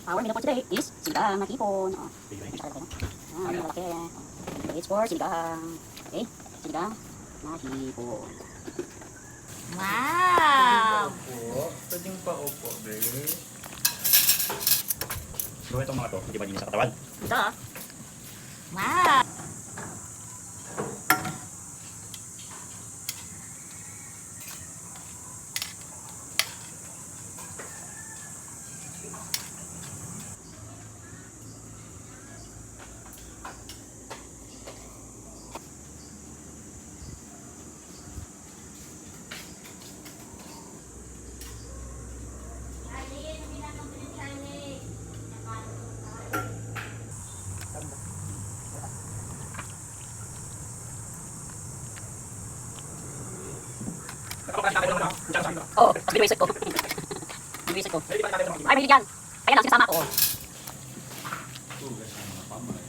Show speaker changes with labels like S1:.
S1: Our meal for today is sinigang na hipon. Malaki. It's for sinigang. Okay, sinigang na hipon.
S2: Wow!
S3: Pwedeng pa upo, babe. So itong mga to, hindi ba din sa katawan?
S1: Ito.
S2: Wow!
S1: Oh, biniwisip ko. Biniwisip ko. Ay, may yan. Ayan ang sinasama ko.
S3: Tugas ng mga pamay.